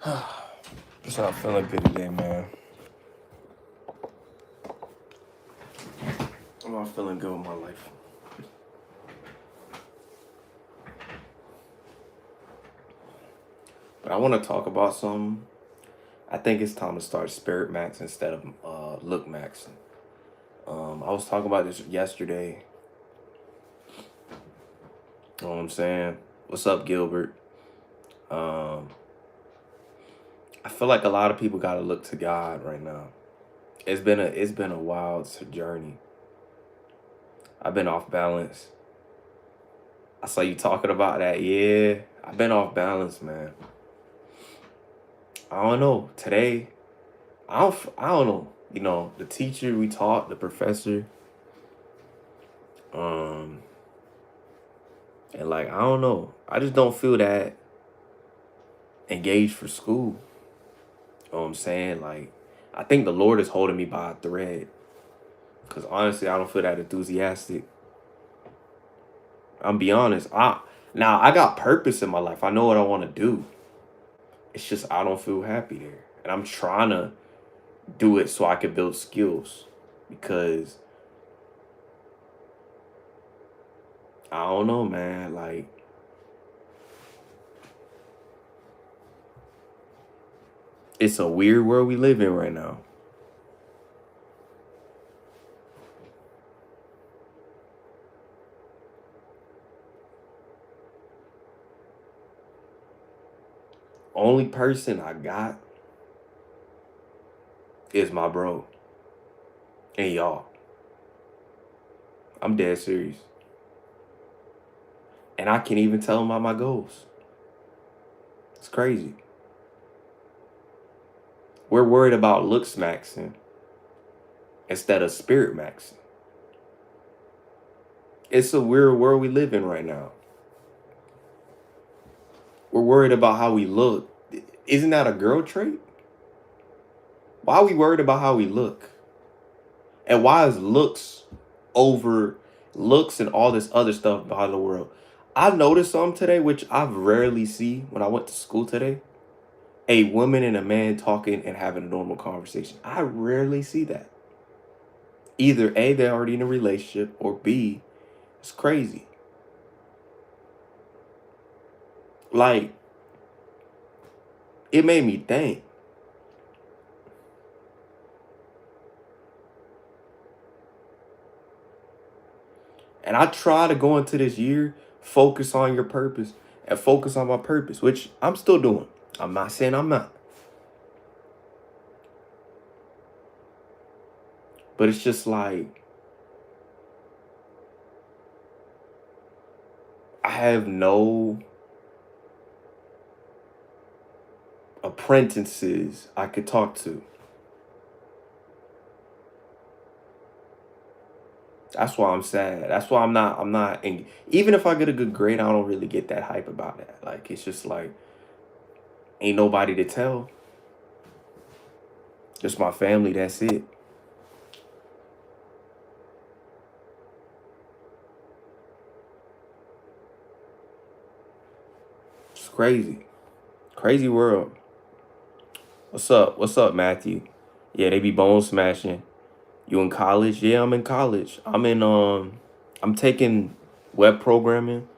Just not feeling good today, man. I'm not feeling good with my life. But I want to talk about something. I think it's time to start spiritmax instead of lookmaxxing. I was talking about this yesterday. You know what I'm saying? What's up, Gilbert? I feel like a lot of people got to look to God right now. It's been a wild journey. I've been off balance. I saw you talking about that. Yeah, I've been off balance, man. I don't know. Today, I don't know. You know, the teacher we taught, the professor, and like I don't know. I just don't feel that engaged for school. You know what I'm saying? Like, I think the Lord is holding me by a thread. Cause honestly, I don't feel that enthusiastic. I'm be honest. Now I got purpose in my life. I know what I want to do. It's just I don't feel happy there, and I'm trying to do it so I can build skills because I don't know, man. Like, it's a weird world we live in right now. Only person I got is my bro and y'all. I'm dead serious. And I can't even tell him about my goals. It's crazy. We're worried about looks maxing instead of spirit maxing. It's a weird world we live in right now. We're worried about how we look. Isn't that a girl trait? Why are we worried about how we look? And why is looks over looks and all this other stuff by the world? I noticed something today, which I rarely see when I went to school today. A woman and a man talking and having a normal conversation. I rarely see that. Either A, they're already in a relationship, or B, it's crazy. Like, it made me think. And I try to go into this year, focus on your purpose and focus on my purpose, which I'm still doing. I'm not saying I'm not. But it's just like, I have no apprentices I could talk to. That's why I'm sad. That's why I'm not, and even if I get a good grade, I don't really get that hype about that. Like, it's just like, ain't nobody to tell. Just my family, that's it. It's crazy. Crazy world. What's up? What's up, Matthew? Yeah, they be bone smashing. You in college? Yeah, I'm in college. I'm taking web programming.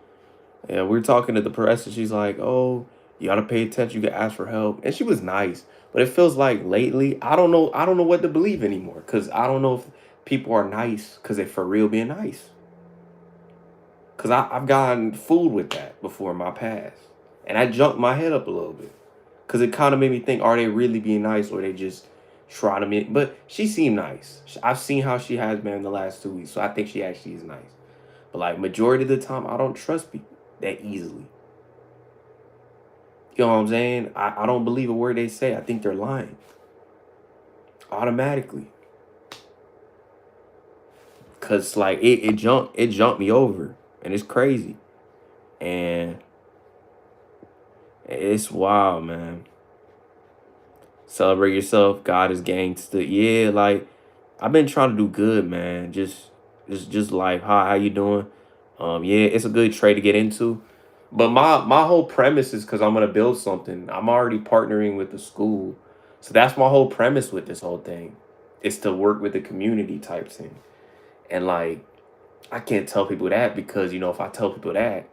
And we are talking to the professor. She's like, "Oh, you gotta pay attention. You can ask for help." And she was nice, but it feels like lately, I don't know. I don't know what to believe anymore because I don't know if people are nice because they for real being nice. Because I've gotten fooled with that before in my past, and I jumped my head up a little bit because it kind of made me think: are they really being nice, or they just trying to make? But she seemed nice. I've seen how she has been in the last 2 weeks, so I think she actually is nice. But like majority of the time, I don't trust people that easily. You know what I'm saying? I don't believe a word they say. I think they're lying. Automatically. Cause like it jumped me over. And it's crazy. And it's wild, man. Celebrate yourself. God is gangster. Yeah, like I've been trying to do good, man. Just life. How you doing? Yeah, it's a good trade to get into. But my whole premise is because I'm gonna build something. I'm already partnering with the school, so that's my whole premise with this whole thing. Is to work with the community type thing, and like I can't tell people that because if I tell people that,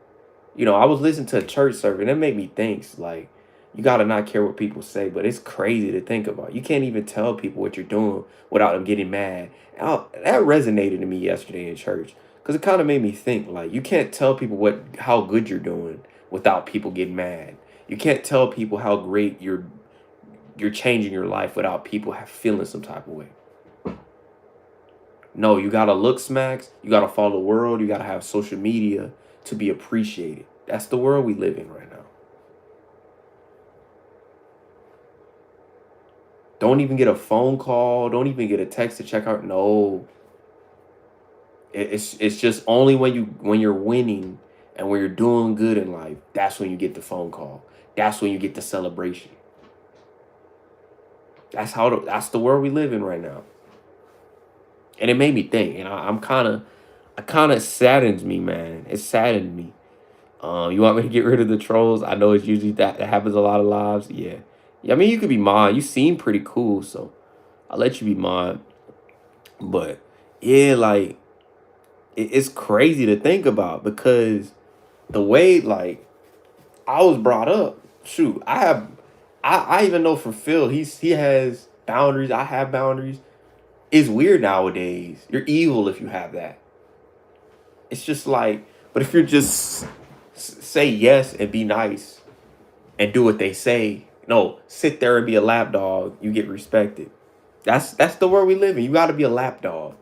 I was listening to a church service and it made me think like you gotta not care what people say, but it's crazy to think about. You can't even tell people what you're doing without them getting mad. That resonated to me yesterday in church because it kind of made me think like you can't tell people how good you're doing without people getting mad. You can't tell people how great you're changing your life without people feeling some type of way. No, you gotta look smacks. You gotta follow the world. You gotta have social media to be appreciated. That's the world we live in right now. Don't even get a phone call. Don't even get a text to check out. No, it's just only when you're winning and when you're doing good in life. That's when you get the phone call. That's when you get the celebration. That's the world we live in right now. And it made me think, and I kind of saddens me, man. It saddened me. You want me to get rid of the trolls? I know it's usually that happens a lot of lives. Yeah, yeah. I mean, you could be mod. You seem pretty cool, so I'll let you be mod. But yeah, like it's crazy to think about because the way like I was brought up. Shoot, I even know for Phil, he has boundaries. I have boundaries. It's weird nowadays. You're evil if you have that. It's just like, but if you're just say yes and be nice and do what they say, no, sit there and be a lapdog, you get respected. That's the world we live in. You got to be a lapdog.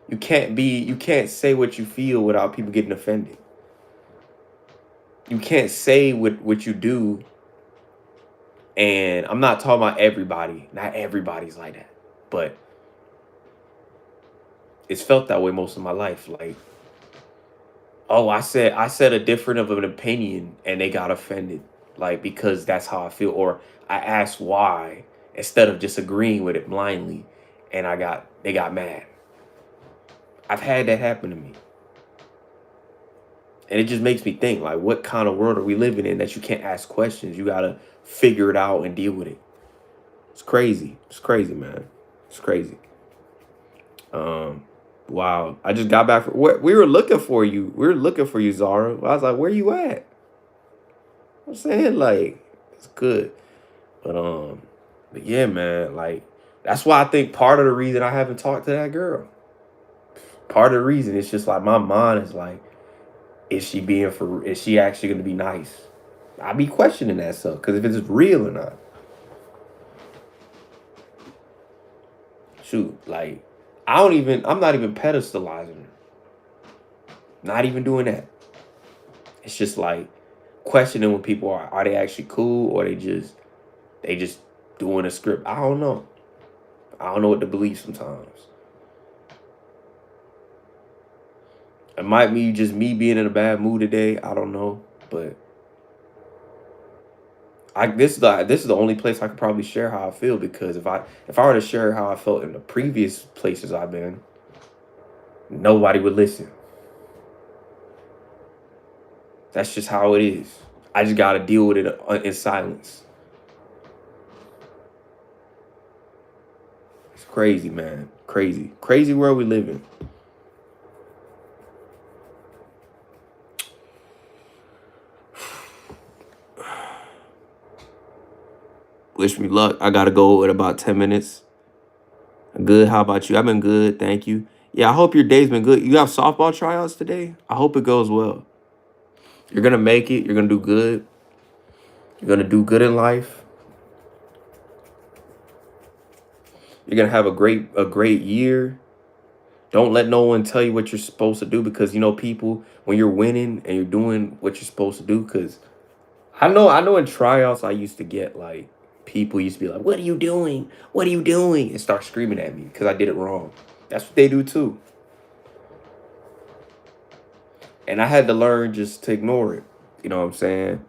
You can't say what you feel without people getting offended. You can't say what you do. And I'm not talking about everybody. Not everybody's like that. But it's felt that way most of my life. Like, oh, I said a different of an opinion and they got offended. Like because that's how I feel. Or I asked why instead of just agreeing with it blindly and they got mad. I've had that happen to me. And it just makes me think like what kind of world are we living in that you can't ask questions? You gotta figure it out and deal with it. It's crazy. It's crazy, man. It's crazy. Um, wow. I just got back from we were looking for you. We were looking for you, Zara. I was like, where you at? I'm saying like it's good. But yeah, man, like that's why I think part of the reason I haven't talked to that girl. Part of the reason it's just like my mind is like, is she actually gonna be nice? I be questioning that stuff because if it's real or not. Shoot, like I'm not even pedestalizing her. Not even doing that. It's just like questioning when people are they actually cool or they just doing a script. I don't know. I don't know what to believe sometimes. It might be just me being in a bad mood today. I don't know, but this is the only place I could probably share how I feel because if I were to share how I felt in the previous places I've been, nobody would listen. That's just how it is. I just got to deal with it in silence. It's crazy, man. Crazy. Crazy world we live in. Wish me luck. I got to go in about 10 minutes. Good. How about you? I've been good. Thank you. Yeah, I hope your day's been good. You have softball tryouts today? I hope it goes well. You're going to make it. You're going to do good. You're going to do good in life. You're going to have a great year. Don't let no one tell you what you're supposed to do because people when you're winning and you're doing what you're supposed to do because I know in tryouts I used to get like people used to be like, "What are you doing? What are you doing?" and start screaming at me because I did it wrong. That's what they do too. And I had to learn just to ignore it. You know what I'm saying?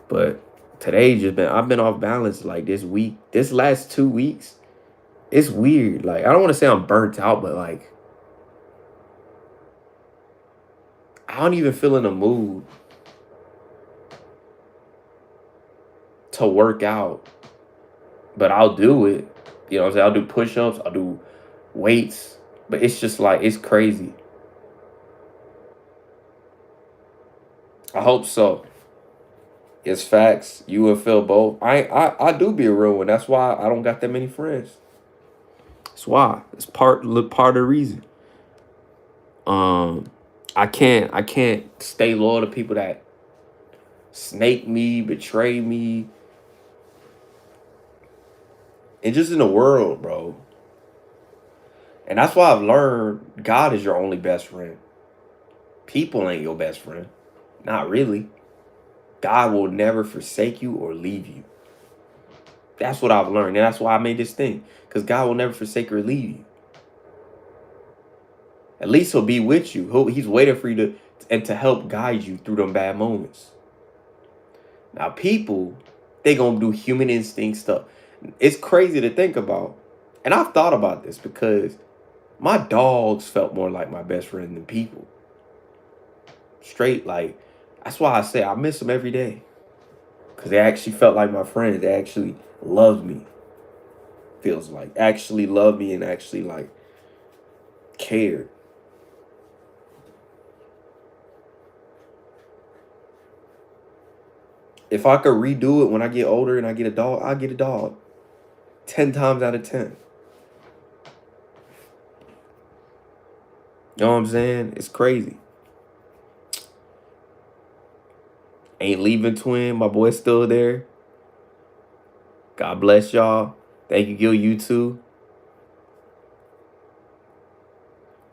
But I've been off balance like this week. This last 2 weeks, it's weird. Like I don't want to say I'm burnt out, but like I don't even feel in the mood. to work out, but I'll do it. You know what I'm saying? I'll do push-ups, I'll do weights, but it's just like, it's crazy. I hope so. It's facts. You and Phil both. I do be a real one. That's why I don't got that many friends. That's why. It's part of the reason. I can't stay loyal to people that snake me, betray me, and just in the world, bro. And that's why I've learned God is your only best friend. People ain't your best friend. Not really. God will never forsake you or leave you. That's what I've learned. And that's why I made this thing. Because God will never forsake or leave you. At least he'll be with you. He's waiting for you to help guide you through them bad moments. Now, people, they gonna do human instinct stuff. It's crazy to think about. And I've thought about this because my dogs felt more like my best friend than people. Straight, like, that's why I say I miss them every day. Because they actually felt like my friends. They actually loved me. Feels like. Actually loved me and actually, like, cared. If I could redo it when I get older and I get a dog, I'll get a dog. 10 times out of 10. You know what I'm saying? It's crazy. Ain't leaving twin. My boy's still there. God bless y'all. Thank you, Gil. You too.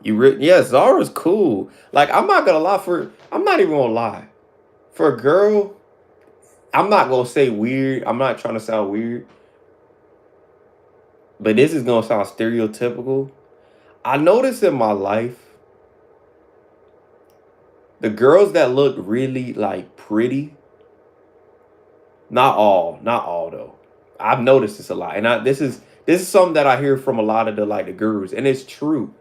Yeah, Zara's cool. Like, I'm not gonna lie, I'm not even gonna lie. For a girl, I'm not gonna say weird. I'm not trying to sound weird. But this is gonna sound stereotypical. I noticed in my life, the girls that look really like pretty, not all though. I've noticed this a lot. And this is something that I hear from a lot of the gurus, and it's true.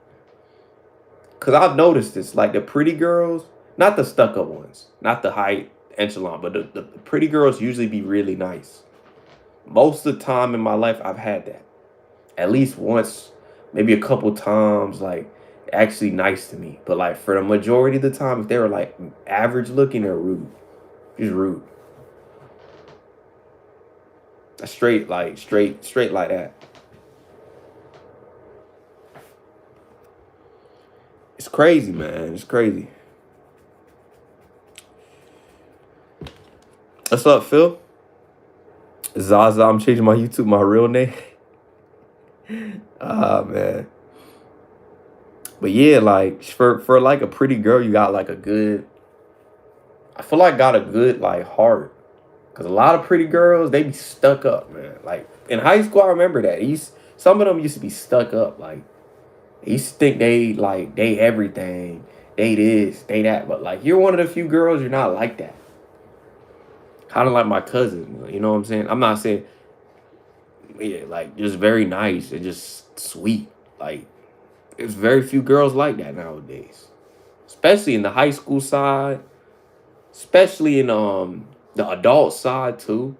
Cause I've noticed this, like the pretty girls, not the stuck-up ones, not the high echelon, but the pretty girls usually be really nice. Most of the time in my life, I've had that. At least once, maybe a couple times, like actually nice to me. But like for the majority of the time, if they were like average looking, they're rude. Just rude. Straight like that. It's crazy, man. It's crazy. What's up, Phil? Zaza, I'm changing my YouTube, my real name. Ah, man. But yeah, like for like a pretty girl, you got like a good, I feel like got a good like heart. Cause a lot of pretty girls, they be stuck up, man. Like in high school, I remember that. Some of them used to be stuck up. Like they used to think they everything. They this, they that. But like you're one of the few girls, you're not like that. Kind of like my cousin, you know what I'm saying? I'm not saying, yeah, like just very nice and just sweet. Like there's very few girls like that nowadays, especially in the high school side, especially in the adult side too.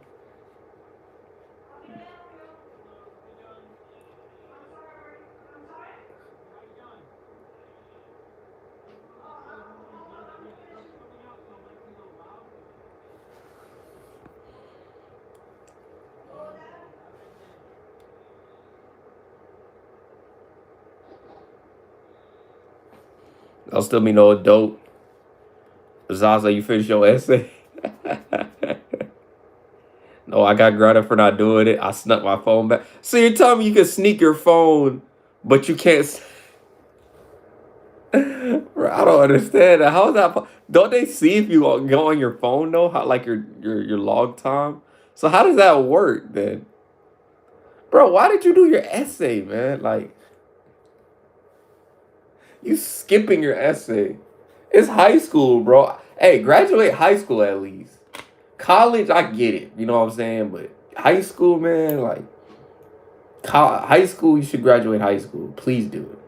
I'll still be no adult. Zaza, you finished your essay? No, I got grounded for not doing it. I snuck my phone back. So you're telling me you can sneak your phone, but you can't. Bro, I don't understand that. How is that? Don't they see if you go on your phone though? How like your log time? So how does that work then, bro? Why did you do your essay, man? Like you skipping your essay? It's high school, bro. Hey, graduate high school at least. College, I get it. You know what I'm saying? But high school, man, like high school, you should graduate high school. Please do it.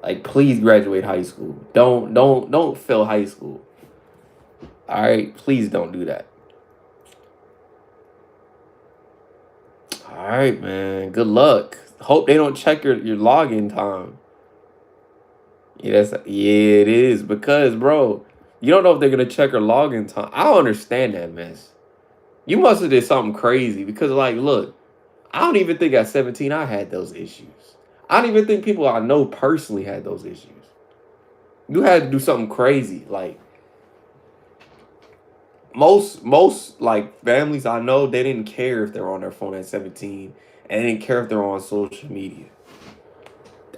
Like, please graduate high school. Don't fail high school. All right, please don't do that. right, man. Good luck. Hope they don't check your login time. Yeah, it is because, bro, you don't know if they're gonna check your login time. I don't understand that mess. You must have did something crazy because, like, look, I don't even think at 17 I had those issues. I don't even think people I know personally had those issues. You had to do something crazy. Like most like families I know, they didn't care if they're on their phone at 17, and they didn't care if they're on social media.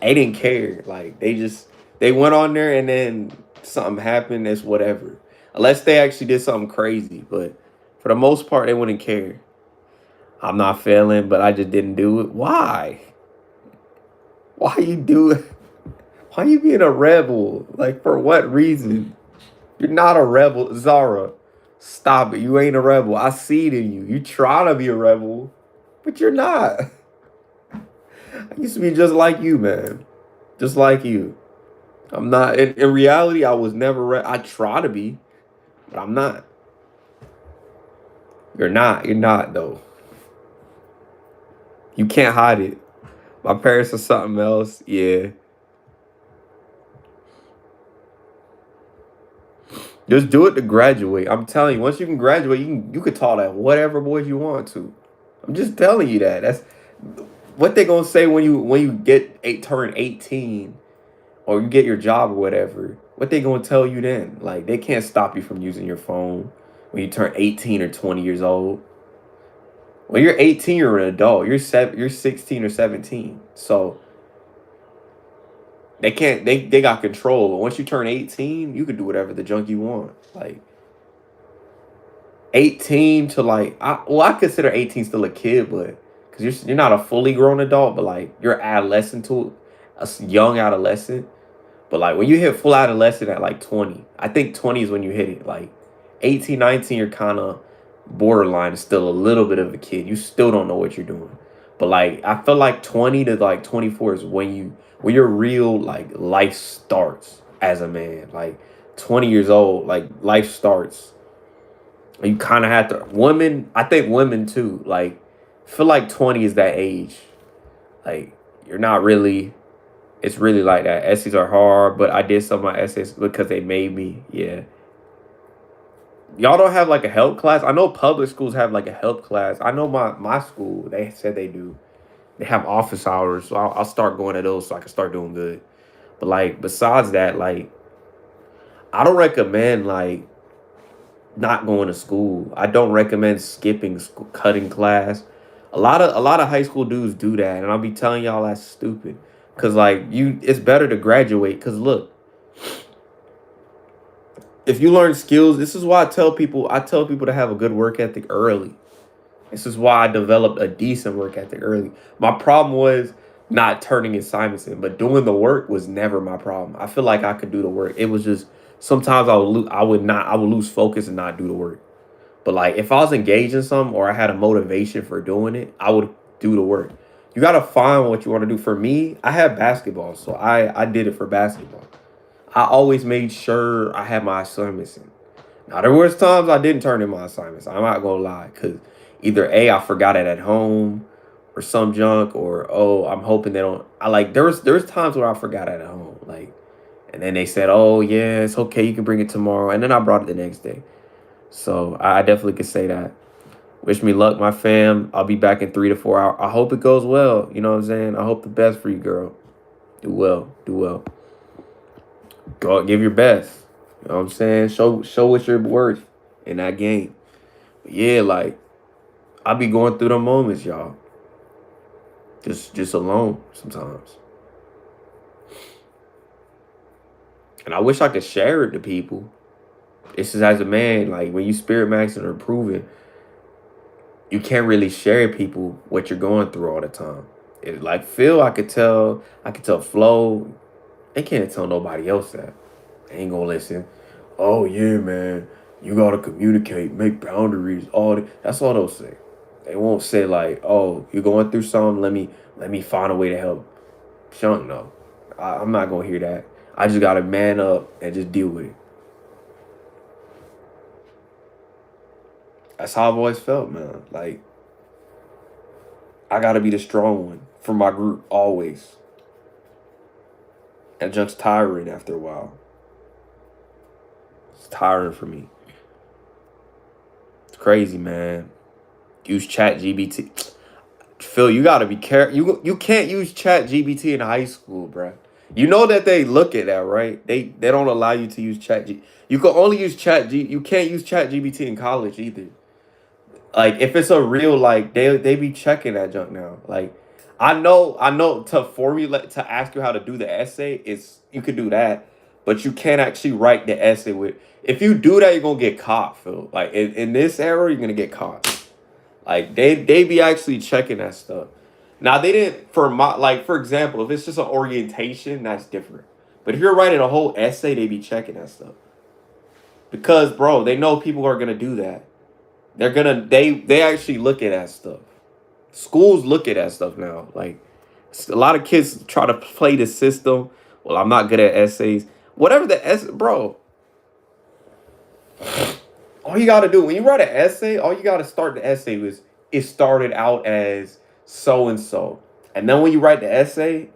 They didn't care. Like they went on there and then something happened. It's whatever. Unless they actually did something crazy, but for the most part, they wouldn't care. I'm not failing, but I just didn't do it. Why? Why you do it? Why you being a rebel? Like for what reason? You're not a rebel, Zara. Stop it. You ain't a rebel. I see it in you. You try to be a rebel, but you're not. I used to be just like you, man. Just like you. I'm not. In reality, I was never. I try to be, but I'm not. You're not. You're not though. You can't hide it. My parents are something else. Yeah. Just do it to graduate. I'm telling you. Once you can graduate, you can talk at whatever boys you want to. I'm just telling you that. That's what they gonna say when you turn 18 or you get your job or whatever. What they gonna tell you then? Like they can't stop you from using your phone when you turn 18 or 20 years old. When you're 18, you're an adult. You're 16 or 17. So they can't they got control. But once you turn 18, you can do whatever the junk you want. Like 18 to like I consider 18 still a kid, but because you're not a fully grown adult, but like you're adolescent to young adolescent. But like when you hit full adolescent at like 20, I think 20 is when you hit it. Like 18, 19, you're kind of borderline, still a little bit of a kid. You still don't know what you're doing. But like I feel like 20 to like 24 is when your real like life starts as a man. Like 20 years old, like life starts. You kind of have to women, I think women too, like feel like 20 is that age. Like you're not really it's really like that. Essays are hard, but I did some of my essays because they made me. Yeah. Y'all don't have like a help class? I know public schools have like a help class. I know my school, they said they do. They have office hours, so I'll start going to those so I can start doing good. But like besides that, like I don't recommend like not going to school. I don't recommend skipping school, cutting class. A lot of high school dudes do that, and I'll be telling y'all that's stupid. Cause like it's better to graduate. Cause look, if you learn skills, this is why I tell people to have a good work ethic early. This is why I developed a decent work ethic early. My problem was not turning assignments in, but doing the work was never my problem. I feel like I could do the work. It was just sometimes I would lose focus and not do the work. But like if I was engaged in something or I had a motivation for doing it, I would do the work. You gotta find what you want to do. For me, I had basketball, so I did it for basketball. I always made sure I had my assignments in. Now there was times I didn't turn in my assignments. I'm not gonna lie, cause either A, I forgot it at home or some junk, or oh, I'm hoping they don't I like there was times where I forgot it at home. Like and then they said, oh yeah, it's okay, you can bring it tomorrow. And then I brought it the next day. So I definitely could say that. Wish me luck, my fam. I'll be back in 3 to 4 hours. I hope it goes well. You know what I'm saying? I hope the best for you, girl. Do well. Do well. Go out, give your best. You know what I'm saying? Show what you're worth in that game. But yeah, like I be going through the moments, y'all. Just alone sometimes. And I wish I could share it to people. This is as a man, like when you spirit maxing or improving, you can't really share people what you're going through all the time. It, like Phil, I could tell Flo, they can't tell nobody else that. They ain't gonna listen. Oh yeah, man, you gotta communicate, make boundaries. That's all they'll say. They won't say like, oh, you're going through something. Let me find a way to help. Shunk, no, I'm not gonna hear that. I just gotta man up and just deal with it. That's how I've always felt, man. Like I gotta be the strong one for my group always. And just tiring after a while. It's tiring for me. It's crazy, man. Use Chat GBT. Phil, you gotta be careful. You can't use Chat GBT in high school, bruh. You know that they look at that, right? They don't allow you to use Chat G. You can only use Chat G. You can't use Chat GBT in college either. Like if it's a real like they be checking that junk now. Like I know to formulate to ask you how to do the essay is you could do that, but you can't actually write the essay with. If you do that, you're gonna get caught, Phil. Like in this era, you're gonna get caught. Like they be actually checking that stuff. Now they didn't for my like for example, if it's just an orientation, that's different. But if you're writing a whole essay, they be checking that stuff because bro, they know people are gonna do that. They're gonna they actually look at that stuff. Schools look at that stuff now. Like a lot of kids try to play the system. Well, I'm not good at essays. Whatever bro. All you gotta do when you write an essay, all you gotta start the essay with it started out as so and so, and then when you write the essay,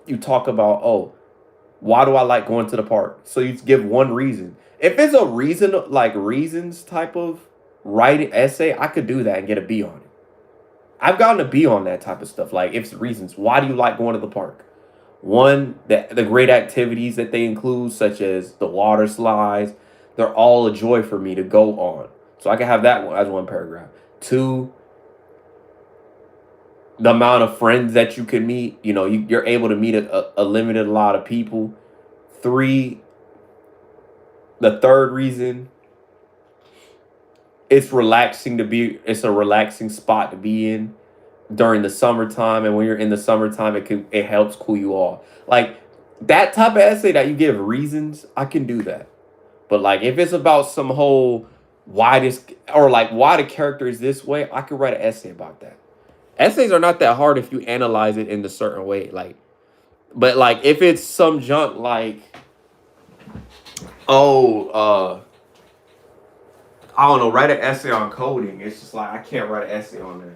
you talk about why do I like going to the park? So you give one reason. If it's a reason like reasons type of writing essay, I could do that and get a B on it. I've gotten a B on that type of stuff. Like, if it's reasons, why do you like going to the park? One, the great activities that they include, such as the water slides, they're all a joy for me to go on. So I can have that one as one paragraph. Two, the amount of friends that you can meet. You know, you're able to meet a limited lot of people. Three, the third reason, it's a relaxing spot to be in during the summertime, and when you're in the summertime it helps cool you off. Like that type of essay that you give reasons, I can do that. But like if it's about some whole why this or like why the character is this way, I could write an essay about that. Essays are not that hard if you analyze it in a certain way. Like but like if it's some junk like oh I don't know, write an essay on coding. It's just like I can't write an essay on that.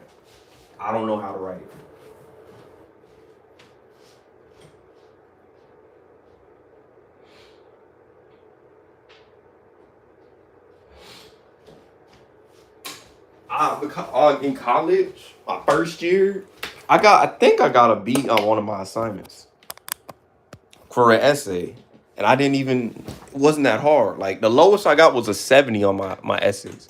I don't know how to write it. In college, my first year, I think I got a B on one of my assignments for an essay, and I didn't even it wasn't that hard. Like the lowest I got was a 70 on my essays.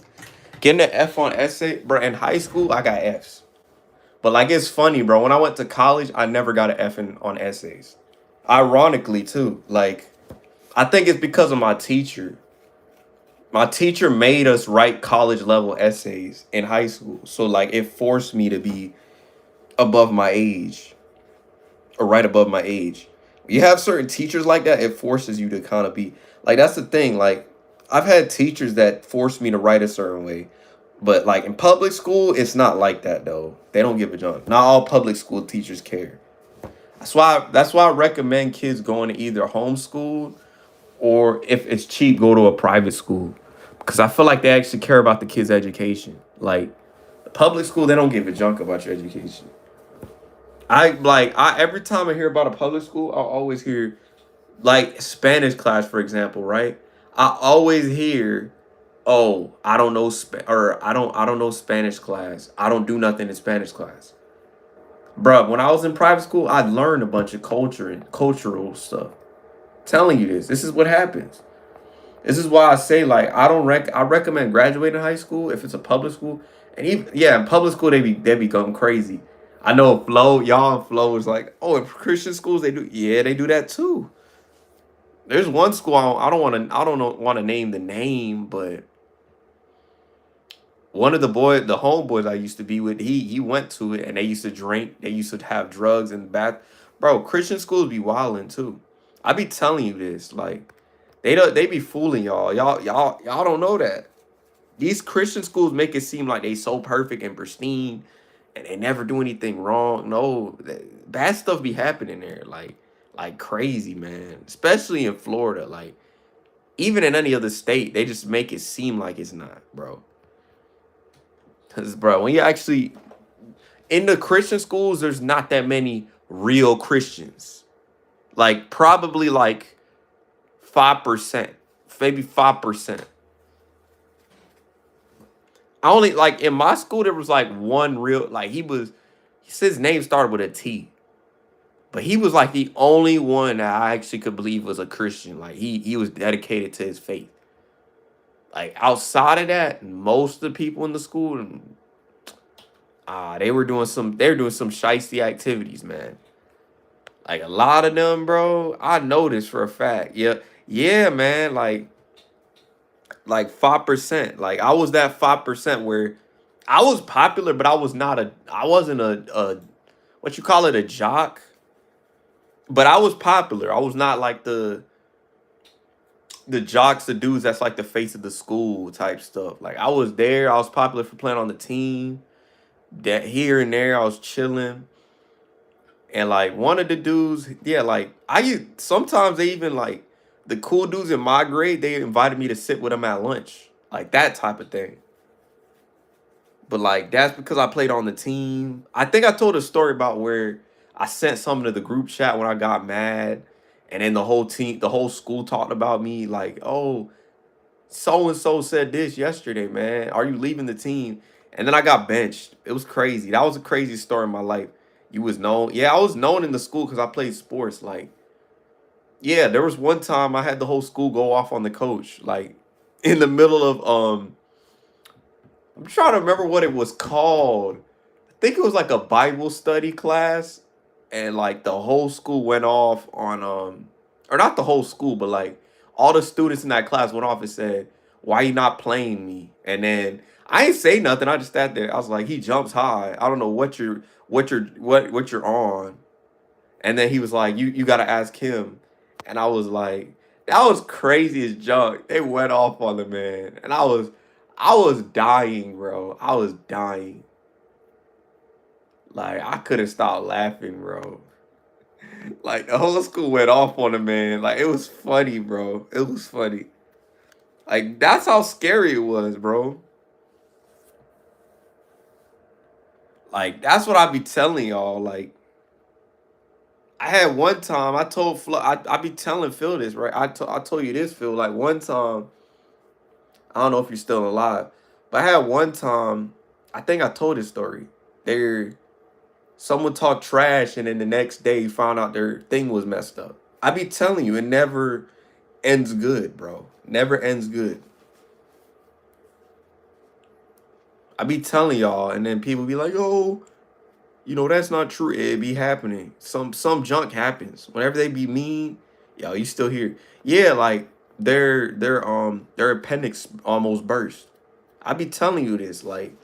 Getting an F on essay, bro. In high school, I got Fs, but like it's funny, bro. When I went to college, I never got an on essays. Ironically, too, like I think it's because of my teacher. My teacher made us write college level essays in high school. So like it forced me to be above my age or right above my age. You have certain teachers like that, it forces you to kind of be like that's the thing. Like I've had teachers that force me to write a certain way. But like in public school, it's not like that though. They don't give a junk. Not all public school teachers care. That's why I recommend kids going to either homeschool or if it's cheap, go to a private school. Because I feel like they actually care about the kids' education. Like public school, they don't give a junk about your education. I every time I hear about a public school, I'll always hear like Spanish class, for example, right? I always hear, oh, I don't know or I don't know Spanish class. I don't do nothing in Spanish class. Bruh, when I was in private school, I learned a bunch of culture and cultural stuff. Telling you this. This is what happens. This is why I say like I recommend graduating high school if it's a public school. And even yeah, in public school they be going crazy. I know Flo, y'all and Flo is like, oh, in Christian schools they do yeah, they do that too. There's one school I don't know want to name the name, but one of the homeboys I used to be with, he went to it and they used to drink, they used to have drugs in the bath. Bro, Christian schools be wilding too. I be telling you this, like they be fooling y'all. Y'all don't know that. These Christian schools make it seem like they so perfect and pristine and they never do anything wrong. No, bad stuff be happening there like crazy, man. Especially in Florida, like even in any other state, they just make it seem like it's not, bro. Cause bro, when you actually in the Christian schools, there's not that many real Christians. Like probably like 5%, maybe 5%. I only like in my school there was like one real like his name started with a T. But he was like the only one that I actually could believe was a Christian. Like he was dedicated to his faith. Like outside of that, most of the people in the school, they were doing some shiesty activities, man. Like a lot of them, bro. I know this for a fact. Yeah, yeah, man. Like 5%. Like I was that 5% where I was popular, but I wasn't a what you call it, a jock. But I was popular. I was not like the jocks, the dudes that's like the face of the school type stuff. Like I was there, I was popular for playing on the team. That here and there, I was chilling. And like one of the dudes, yeah, like sometimes they even like the cool dudes in my grade, they invited me to sit with them at lunch. Like that type of thing. But like that's because I played on the team. I think I told a story about where I sent something to the group chat when I got mad. And then the whole team, the whole school talked about me, like, oh, so and so said this yesterday, man. Are you leaving the team? And then I got benched. It was crazy. That was a crazy story in my life. You was known. Yeah, I was known in the school because I played sports. Like, yeah, there was one time I had the whole school go off on the coach. Like, in the middle of I'm trying to remember what it was called. I think it was like a Bible study class, and like the whole school went off on or not the whole school, but like all the students in that class went off and said, "Why you not playing me?" And then I ain't say nothing. I just sat there. I was like, "He jumps high. I don't know what you're on." And then he was like, "You got to ask him." And I was like, "That was crazy as junk." They went off on the man, and I was dying, bro. I was dying. Like I couldn't stop laughing, bro. Like the whole school went off on the man. Like it was funny, bro. It was funny. Like that's how scary it was, bro. Like that's what I be telling y'all. Like I had one time I told Flo, I be telling Phil this, right? I told you this, Phil. Like one time, I don't know if you're still alive, but I had one time, I think I told this story. There Someone talked trash and then the next day you found out their thing was messed up. I be telling you, it never ends good, bro. Never ends good. I be telling y'all, and then people be like, "Oh, that's not true." It be happening. Some junk happens whenever they be mean. Yo, you still here? Yeah, like their appendix almost burst. I be telling you this. Like,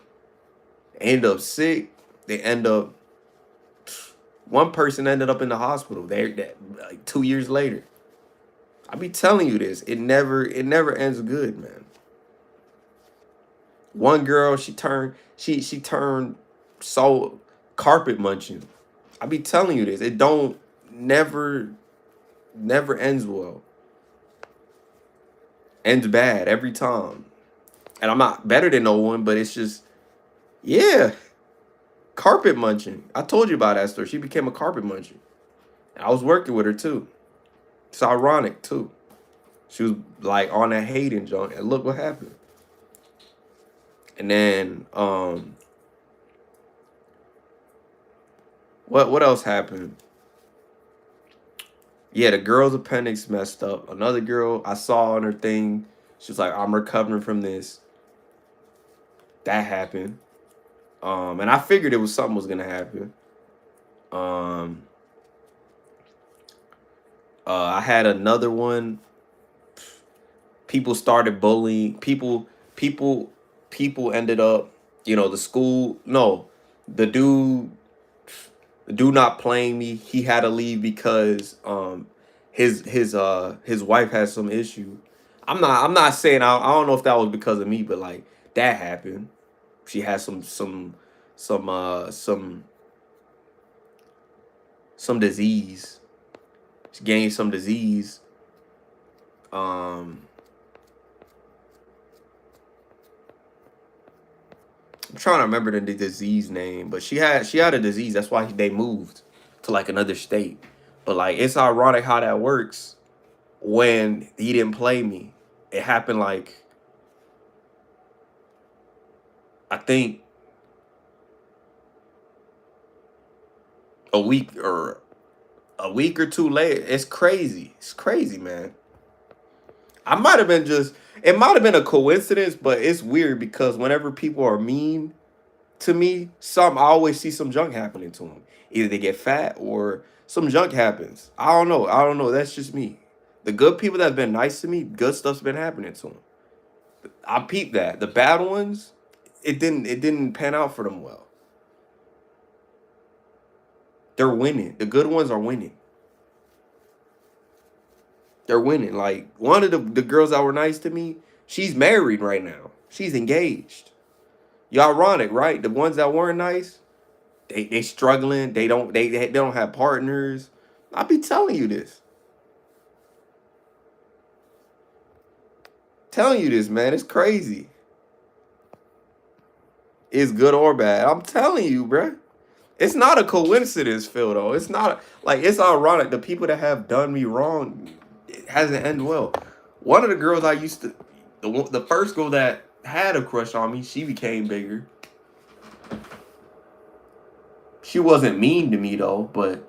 end up sick. They end up. One person ended up in the hospital. That like 2 years later. I be telling you this. It never ends good, man. One girl, she turned so carpet munching. I be telling you this. It don't never ends well. Ends bad every time. And I'm not better than no one, but it's just yeah, carpet munching. I told you about that story. She became a carpet muncher. I was working with her too. It's ironic too. She was like on that hating junk, and look what happened. And then what else happened? Yeah, the girl's appendix messed up. Another girl I saw on her thing, she was like, "I'm recovering from this." That happened. And I figured it was something was gonna happen. Um, I had another one. People started bullying people. People, people ended up, the school. No, the dude the dude not playing me, he had to leave because his wife has some issue. I'm not saying I don't know if that was because of me, but like that happened. She has some some disease. She gained some disease. Um I'm trying to remember the disease name, but she had a disease. That's why they moved to like another state. But like it's ironic how that works when he didn't play me. It happened like I think a week or a week or two later. It's crazy. It's crazy, man. I might have been just it might have been a coincidence, but it's weird because whenever people are mean to me, I always see some junk happening to them. Either they get fat or some junk happens. I don't know. I don't know. That's just me. The good people that have been nice to me, good stuff's been happening to them. I peeped that. The bad ones, it didn't pan out for them well. They're winning. The good ones are winning. They're winning. Like one of the girls that were nice to me, she's married right now. She's engaged. You ironic, right? The ones that weren't nice, they struggling. They don't have partners. I be telling you this. Telling you this, man. It's crazy. It's good or bad. I'm telling you, bruh. It's not a coincidence, Phil, though. It's not like it's ironic. The people that have done me wrong, it hasn't ended well. One of the girls I used to, the first girl that had a crush on me, she became bigger. She wasn't mean to me though, but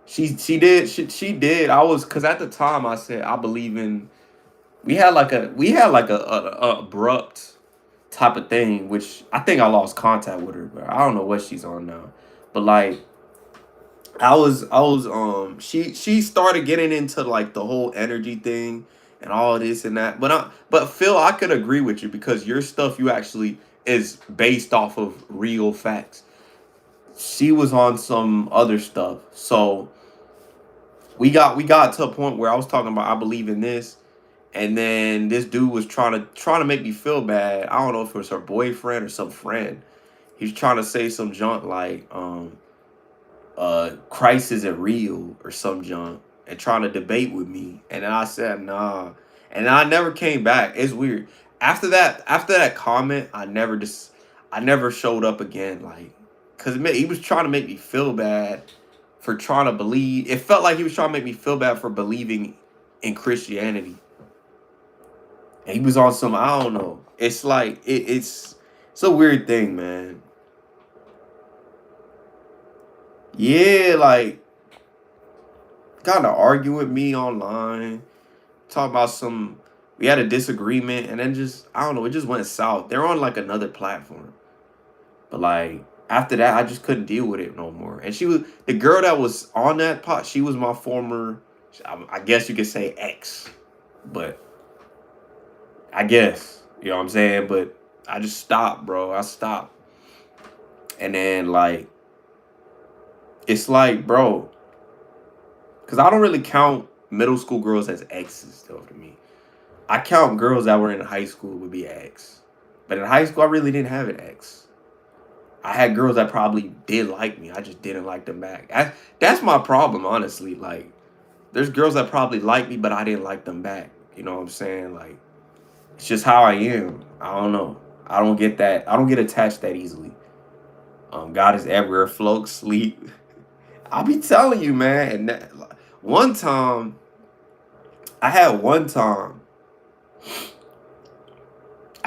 she did. I was because at the time I said I believe in. We had like a abrupt type of thing, which I think I lost contact with her, but I don't know what she's on now. But like she started getting into like the whole energy thing and all this and that. But Phil, I could agree with you because your stuff you actually is based off of real facts. She was on some other stuff. So we got to a point where I was talking about I believe in this. And then this dude was trying to make me feel bad. I don't know if it was her boyfriend or some friend. He was trying to say some junk like, Christ isn't real or some junk and trying to debate with me. And then I said, nah. And I never came back. It's weird. After that comment, I never showed up again. Like, cause he was trying to make me feel bad for trying to believe. It felt like he was trying to make me feel bad for believing in Christianity. And he was on some, I don't know. It's like it's a weird thing, man. Yeah, like kind of argue with me online, talk about some. We had a disagreement, and then just I don't know. It just went south. They're on like another platform, but like after that, I just couldn't deal with it no more. And she was the girl that was on that pot. She was my former, I guess you could say ex, but I guess you know what I'm saying. But I just stopped, bro. I stopped, and then like it's like, bro, because I don't really count middle school girls as exes though to me. I count girls that were in high school would be ex. But in high school, I really didn't have an ex. I had girls that probably did like me. I just didn't like them back. That's my problem, honestly. Like, there's girls that probably like me, but I didn't like them back. You know what I'm saying? Like, it's just how I am. I don't know. I don't get that. I don't get attached that easily. God is everywhere, float, sleep. I'll be telling you, man. And one time, I had one time.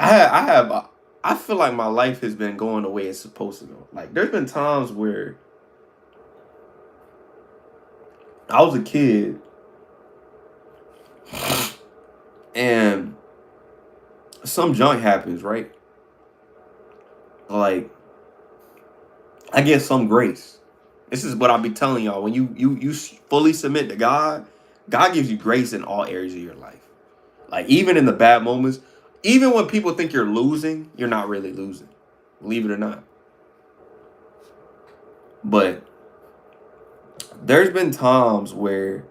I feel like my life has been going the way it's supposed to go. Like there's been times where I was a kid and some junk happens, right? Like I get some grace. This is what I'll be telling y'all. When you fully submit to God, God gives you grace in all areas of your life. Like even in the bad moments, even when people think you're losing, you're not really losing. Believe it or not. But there's been times where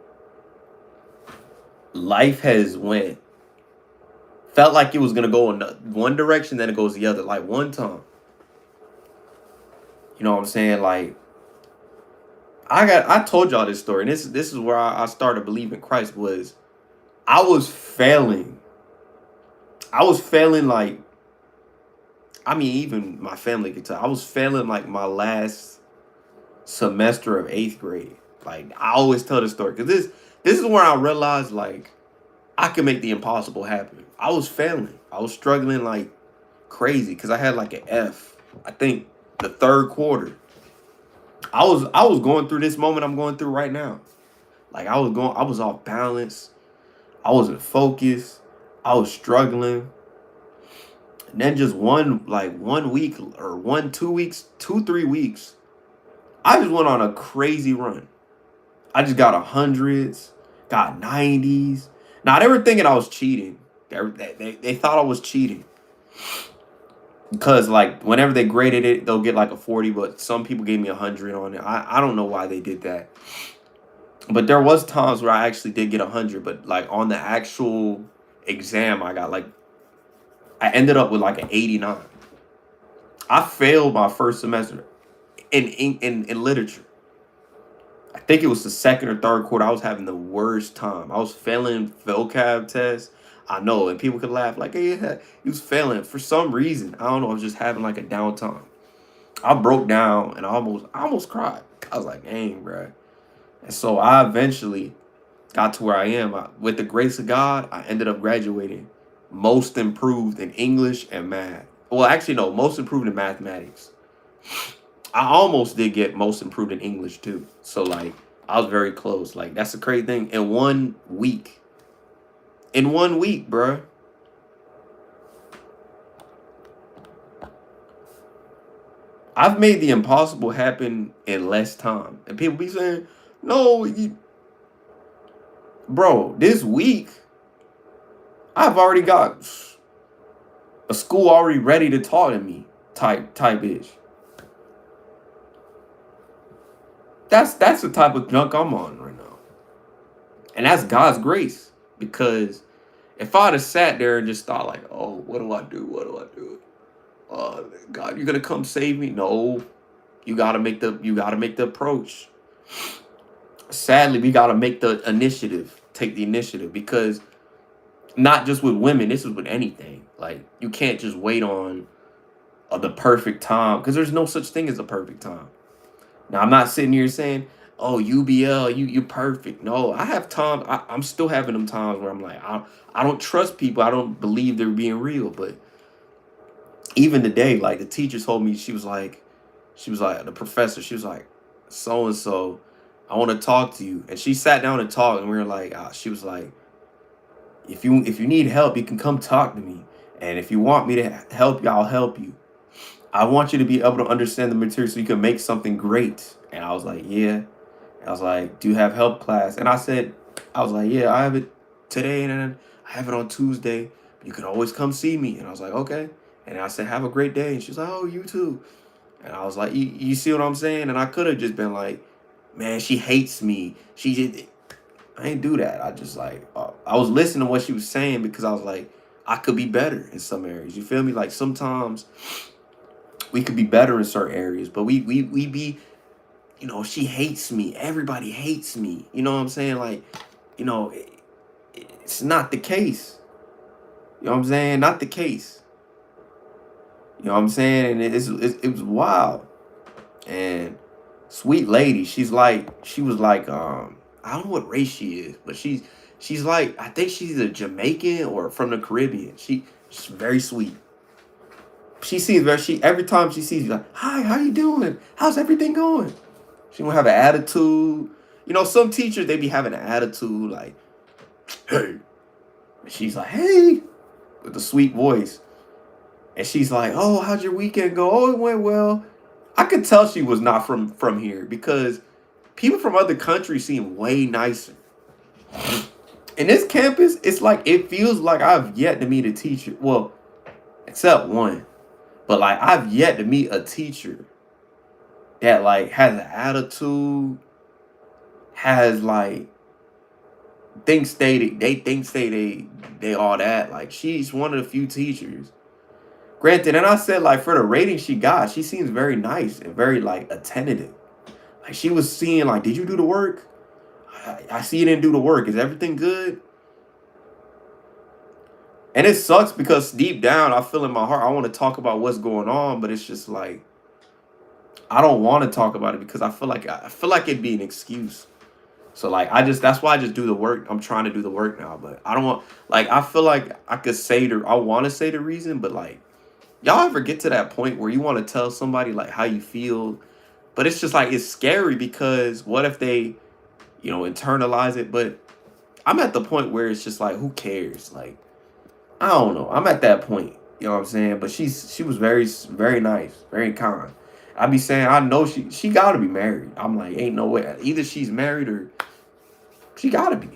life has went felt like it was gonna go in one direction, then it goes the other. Like one time, you know what I'm saying? Like I told y'all this story, and this is where I started believing Christ was I was failing. I was failing like I mean, even my family could tell. I was failing like my last semester of 8th grade. Like I always tell this story because this is where I realized like I could make the impossible happen. I was failing. I was struggling like crazy because I had like an F. I think the third quarter. I was going through this moment I'm going through right now. Like I was off balance. I wasn't focused. I was struggling. And then just one week or 2 weeks, 3 weeks, I just went on a crazy run. I just got hundreds, got 90s. Now they were thinking I was cheating. They thought I was cheating. Because like whenever they graded it, they'll get like a 40, but some people gave me 100 on it. I don't know why they did that. But there was times where I actually did get 100, but like on the actual exam, I ended up with like an 89. I failed my first semester in literature. I think it was the second or third quarter. I was having the worst time. I was failing vocab tests. I know, and people could laugh like, "Hey, yeah, he was failing for some reason." I don't know. I was just having like a downtime. I broke down and I almost cried. I was like, "Dang, bro." And so I eventually got to where I am. With the grace of God, I ended up graduating most improved in English and math. Well, actually, no, most improved in mathematics. I almost did get most improved in English too. So like I was very close. Like that's a crazy thing. In 1 week. In 1 week, bruh. I've made the impossible happen in less time. And people be saying, no, bro, this week I've already got a school already ready to talk to me type ish. That's the type of junk I'm on right now. And that's God's grace. Because if I'd have sat there and just thought like, oh, what do I do? What do I do? God, you're gonna come save me? No. You gotta make the approach. Sadly, we gotta make the initiative, take the initiative, because not just with women, this is with anything. Like you can't just wait on the perfect time because there's no such thing as a perfect time. Now I'm not sitting here saying, "Oh, UBL, you perfect." No, I have time. I'm still having them times where I'm like, I don't trust people. I don't believe they're being real. But even today, like the teacher told me, she was like the professor. She was like, so and so, I want to talk to you. And she sat down and talked, and we were like, she was like, if you need help, you can come talk to me. And if you want me to help you, I'll help you. I want you to be able to understand the material so you can make something great. And I was like, yeah. I was like, do you have help class? And I was like, yeah, I have it today and then I have it on Tuesday. You can always come see me. And I was like, okay. And I said, have a great day. And she's like, oh, you too. And I was like, you see what I'm saying? And I could have just been like, man, she hates me. She did. I ain't do that. I just like, I was listening to what she was saying because I was like, I could be better in some areas. You feel me? Like sometimes we could be better in certain areas, but we be, she hates me. Everybody hates me. You know what I'm saying? Like, it's not the case. You know what I'm saying? Not the case. You know what I'm saying? And it was wild. And sweet lady, she was like, I don't know what race she is, but she's like, I think she's a Jamaican or from the Caribbean. She's very sweet. Every time she sees you, like, hi, how you doing? How's everything going? She gonna have an attitude. Some teachers, they be having an attitude like, hey. And she's like, hey, with a sweet voice. And she's like, oh, how'd your weekend go? Oh, it went well. I could tell she was not from here because people from other countries seem way nicer. In this campus, it's like, it feels like I've yet to meet a teacher. Well, except one. But like I've yet to meet a teacher that like has an attitude, has like thinks they all that. Like she's one of the few teachers. Granted, and I said like for the rating she got, she seems very nice and very like attentive. Like she was seeing like, did you do the work? I see you didn't do the work. Is everything good? And it sucks because deep down, I feel in my heart, I want to talk about what's going on, but it's just like I don't want to talk about it because I feel like it'd be an excuse. So like that's why I just do the work. I'm trying to do the work now, but I don't want like I feel like I want to say the reason, but like y'all ever get to that point where you want to tell somebody like how you feel, but it's just like it's scary because what if they, internalize it? But I'm at the point where it's just like who cares? Like I don't know. I'm at that point. You know what I'm saying? But she was very nice, very kind. I be saying I know she got to be married. I'm like ain't no way. Either she's married or she got to be.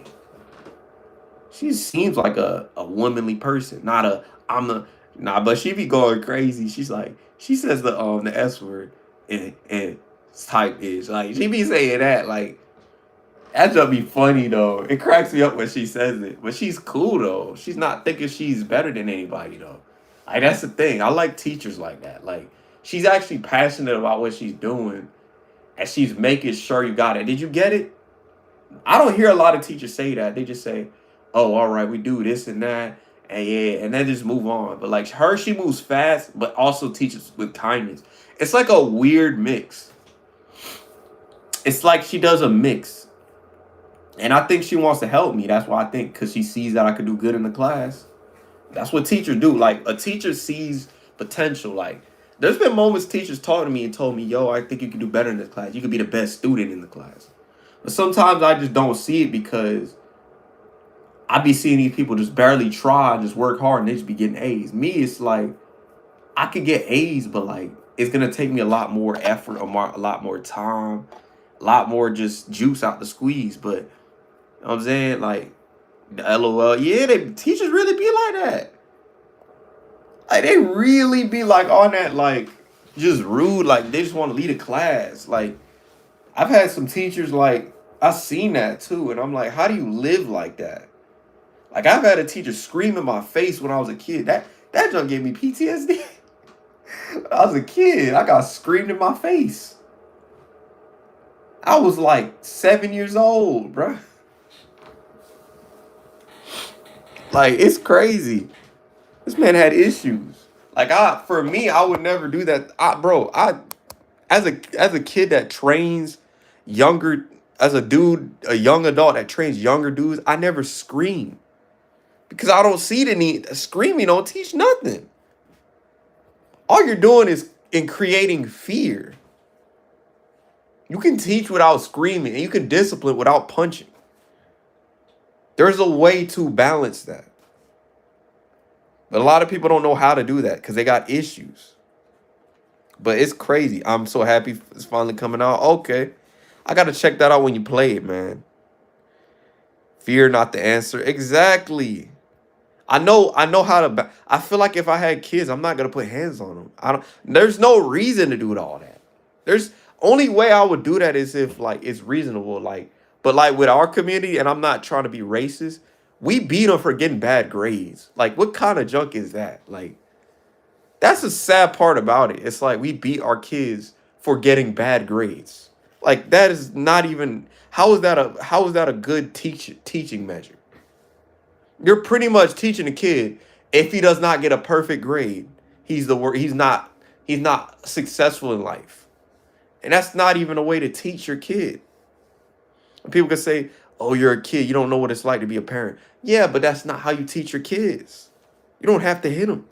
She seems like a womanly person, not a I'm the nah. But she be going crazy. She's like she says the S word and type is like she be saying that like that just be funny though. It cracks me up when she says it. But she's cool though. She's not thinking she's better than anybody though. Like that's the thing. I like teachers like that. Like she's actually passionate about what she's doing and she's making sure you got it. Did you get it? I don't hear a lot of teachers say that. They just say, "Oh, all right, we do this and that." And yeah, and then just move on. But like her, she moves fast, but also teaches with kindness. It's like a weird mix. It's like she does a mix. And I think she wants to help me. That's why I think because she sees that I could do good in the class. That's what teachers do. Like a teacher sees potential. Like there's been moments teachers talked to me and told me, "Yo, I think you could do better in this class. You could be the best student in the class." But sometimes I just don't see it because I be seeing these people just barely try and just work hard and they just be getting A's. Me, it's like I could get A's, but like it's gonna take me a lot more effort, a lot more time, a lot more just juice out the squeeze. But you know what I'm saying? Like the LOL, yeah, they teachers really be like that. Like they really be like on that, like just rude, like they just want to lead a class. Like I've had some teachers like I've seen that too, and I'm like, how do you live like that? Like I've had a teacher scream in my face when I was a kid. That junk gave me PTSD. When I was a kid, I got screamed in my face. I was like 7 years old, bro. Like it's crazy. This man had issues. Like for me, I would never do that. I as a kid that trains younger, as a dude, a young adult that trains younger dudes, I never scream because I don't see the need. Screaming don't teach nothing. All you're doing is in creating fear. You can teach without screaming, and you can discipline without punching. There's a way to balance that. But a lot of people don't know how to do that because they got issues. But it's crazy. I'm so happy it's finally coming out. Okay. I got to check that out when you play it, man. Fear not the answer. Exactly. I know how to I feel like if I had kids, I'm not going to put hands on them. There's no reason to do all that. There's only way I would do that is if like it's reasonable like but like with our community and I'm not trying to be racist, we beat them for getting bad grades. Like what kind of junk is that? Like that's the sad part about it. It's like we beat our kids for getting bad grades. Like that is not even how is that a good teaching measure? You're pretty much teaching a kid if he does not get a perfect grade, he's not successful in life. And that's not even a way to teach your kid. And people can say, "Oh, you're a kid, you don't know what it's like to be a parent." Yeah, but that's not how you teach your kids. You don't have to hit them.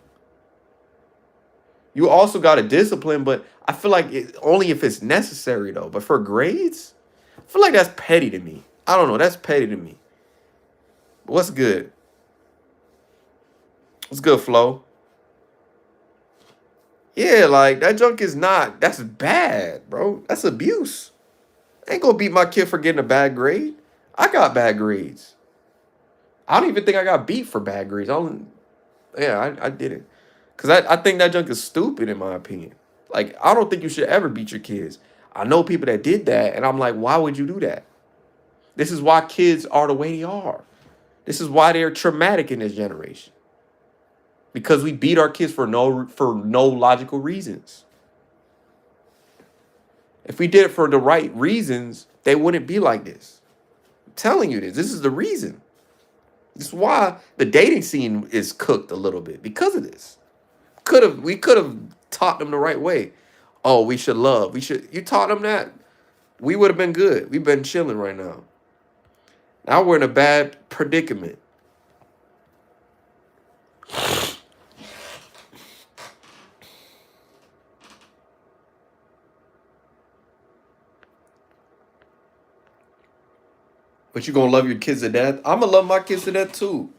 You also got to discipline, but I feel like only if it's necessary though. But for grades, I feel like that's petty to me. I don't know, that's petty to me. But what's good? What's good, Flo? Yeah, like that junk is not. That's bad, bro. That's abuse. I ain't gonna beat my kid for getting a bad grade. I got bad grades. I don't even think I got beat for bad grades. I don't. Yeah, I didn't. Cause I think that junk is stupid in my opinion. Like I don't think you should ever beat your kids. I know people that did that, and I'm like, why would you do that? This is why kids are the way they are. This is why they're traumatic in this generation. Because we beat our kids for no logical reasons. If we did it for the right reasons, they wouldn't be like this. I'm telling you this. This is the reason. This is why the dating scene is cooked a little bit because of this. We could have taught them the right way. Oh, we should love. We should. You taught them that. We would have been good. We've been chilling right now. Now we're in a bad predicament. But you gonna love your kids to death? I'm gonna love my kids to death too.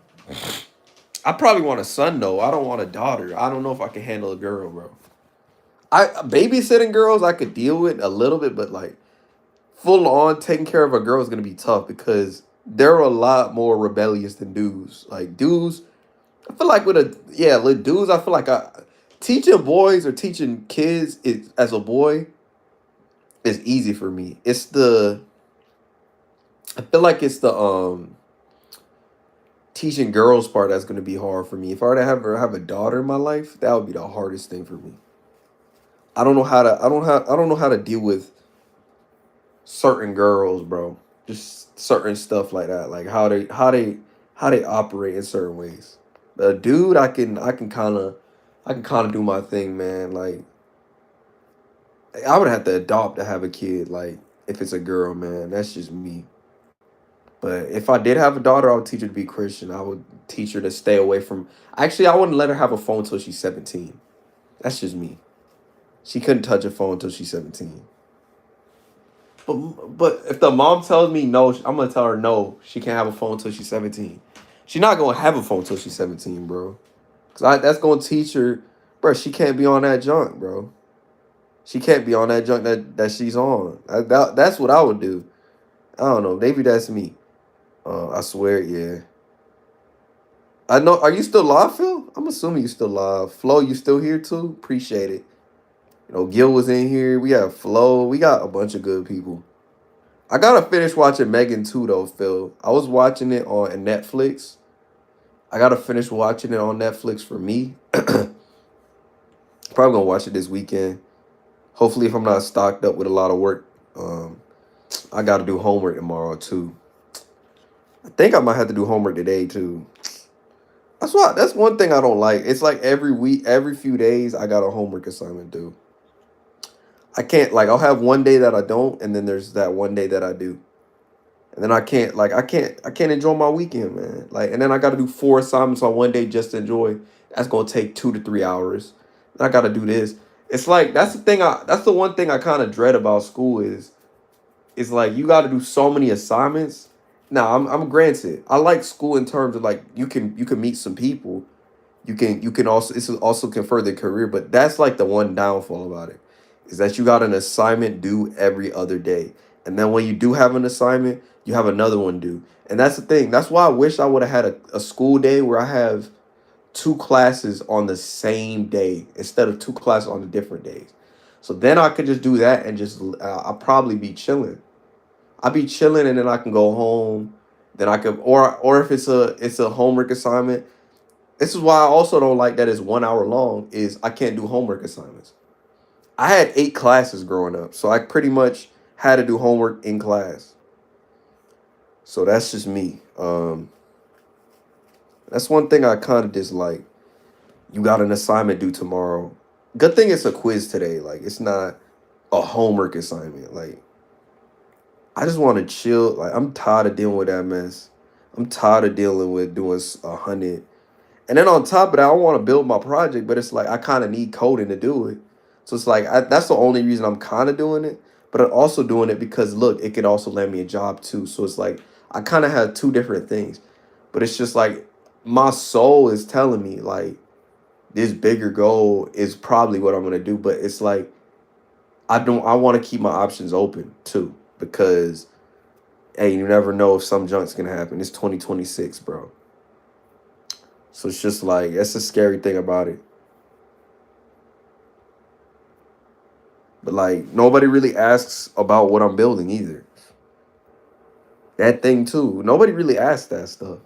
I probably want a son though. I don't want a daughter. I don't know if I can handle a girl, bro. I babysitting girls I could deal with a little bit, but like full on taking care of a girl is gonna be tough because they're a lot more rebellious than dudes. Like dudes, I feel like with dudes, I feel like teaching boys or teaching kids as a boy is easy for me. I feel like it's the teaching girls part that's gonna be hard for me. If I were to have a daughter in my life, that would be the hardest thing for me. I don't know how to deal with certain girls, bro. Just certain stuff like that. Like how they operate in certain ways. The dude, I can kind of do my thing, man. Like I would have to adopt to have a kid. Like if it's a girl, man, that's just me. But if I did have a daughter, I would teach her to be Christian. I would teach her to stay away from. Actually, I wouldn't let her have a phone until she's 17. That's just me. She couldn't touch a phone until she's 17. But if the mom tells me no, I'm gonna tell her no. She can't have a phone until she's 17. She's not gonna have a phone until she's 17, bro. That's gonna teach her, bro. She can't be on that junk, bro. She can't be on that junk that she's on. That's what I would do. I don't know. Maybe that's me. I swear, yeah. I know. Are you still live, Phil? I'm assuming you still live. Flo, you still here too? Appreciate it. You know, Gil was in here. We have Flo. We got a bunch of good people. I gotta finish watching Megan too, though, Phil. I was watching it on Netflix. I gotta finish watching it on Netflix for me. Probably gonna watch it this weekend. Hopefully, if I'm not stocked up with a lot of work, I gotta do homework tomorrow too. I think I might have to do homework today too. That's one thing I don't like. It's like every week, every few days, I got a homework assignment due. I can't like I'll have one day that I don't, and then there's that one day that I do. And then I can't enjoy my weekend, man. Like, and then I gotta do 4 assignments on one day just to enjoy. That's gonna take 2 to 3 hours. Then I gotta do this. It's like that's the one thing I kind of dread about school is like you gotta do so many assignments. Now I'm granted, I like school in terms of like you can meet some people. You can also this is also can further career, but that's like the one downfall about it is that you got an assignment due every other day. And then when you do have an assignment, you have another one due. And that's the thing. That's why I wish I would have had a school day where I have 2 classes on the same day instead of 2 classes on the different days. So then I could just do that and just I'll probably be chilling. I'll be chilling and then I can go home. Then I could or if it's a homework assignment. This is why I also don't like that it's 1 hour long is I can't do homework assignments. I had 8 classes growing up, so I pretty much had to do homework in class. So that's just me. That's one thing I kind of dislike. You got an assignment due tomorrow. Good thing it's a quiz today. Like it's not a homework assignment. Like I just want to chill. Like I'm tired of dealing with that mess. I'm tired of dealing with doing 100. And then on top of that, I want to build my project, but it's like I kind of need coding to do it. So it's like that's the only reason I'm kind of doing it. But I'm also doing it because look, it could also land me a job too. So it's like I kind of have two different things. But it's just like my soul is telling me like this bigger goal is probably what I'm gonna do. But it's like I want to keep my options open too because hey, you never know if some junk's gonna happen. It's 2026, bro. So it's just like that's a scary thing about it. But like nobody really asks about what I'm building either. That thing too. Nobody really asks that stuff.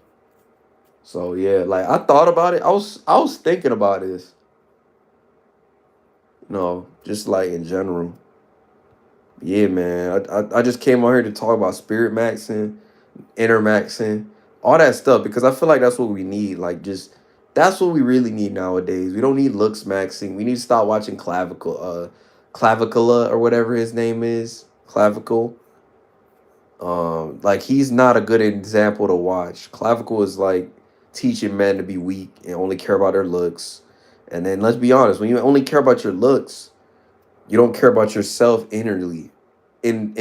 So yeah, like I thought about it. I was thinking about this. Just like in general. Yeah, man. I just came on here to talk about spirit maxing, inner maxing, all that stuff, because I feel like that's what we need. Like, just that's what we really need nowadays. We don't need looks maxing. We need to stop watching Clavicula or whatever his name is, Clavicle. Like he's not a good example to watch. Clavicle is like teaching men to be weak and only care about their looks. And then let's be honest, when you only care about your looks, you don't care about yourself inwardly. You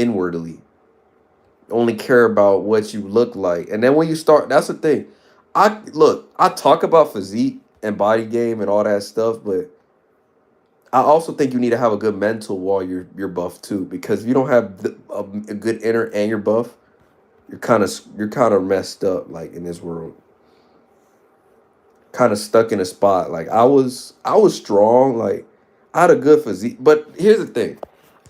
only care about what you look like. And then when you start, that's the thing. I talk about physique and body game and all that stuff, but I also think you need to have a good mental while you're buff too. Because if you don't have a good inner and you're buff, you're kind of messed up like in this world. Kind of stuck in a spot. Like I was strong, like I had a good physique. But here's the thing.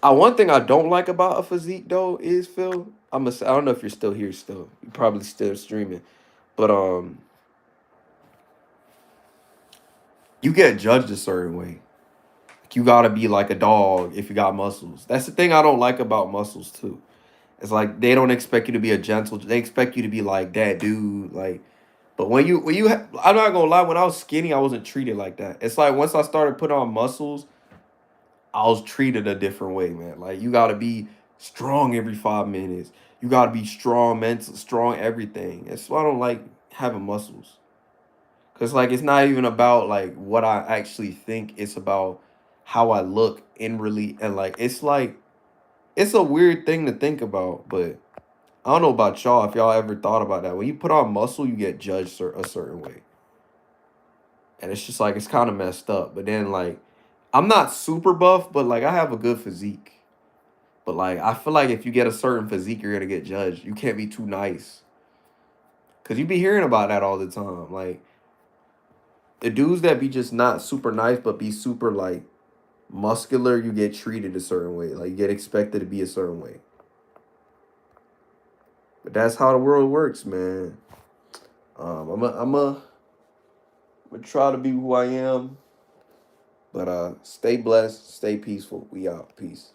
One thing I don't like about a physique though is Phil. I don't know if you're still here still. You're probably still streaming. But you get judged a certain way. Like, you gotta be like a dog if you got muscles. That's the thing I don't like about muscles too. It's like they don't expect you to be a gentle. They expect you to be like that dude. Like, but I'm not gonna lie. When I was skinny, I wasn't treated like that. It's like once I started putting on muscles, I was treated a different way, man. Like you gotta be strong every 5 minutes. You gotta be strong, mental, strong everything. That's why I don't like having muscles. Cause like it's not even about like what I actually think. It's about how I look inwardly, and like it's a weird thing to think about, but I don't know about y'all if y'all ever thought about that. When you put on muscle, you get judged a certain way. And it's just like it's kind of messed up. But then like I'm not super buff, but like I have a good physique. But like I feel like if you get a certain physique, you're gonna get judged. You can't be too nice. Cause you be hearing about that all the time. Like the dudes that be just not super nice but be super like muscular, you get treated a certain way. Like you get expected to be a certain way. But that's how the world works, man. I'm gonna try to be who I am. But stay blessed, stay peaceful. We out. Peace.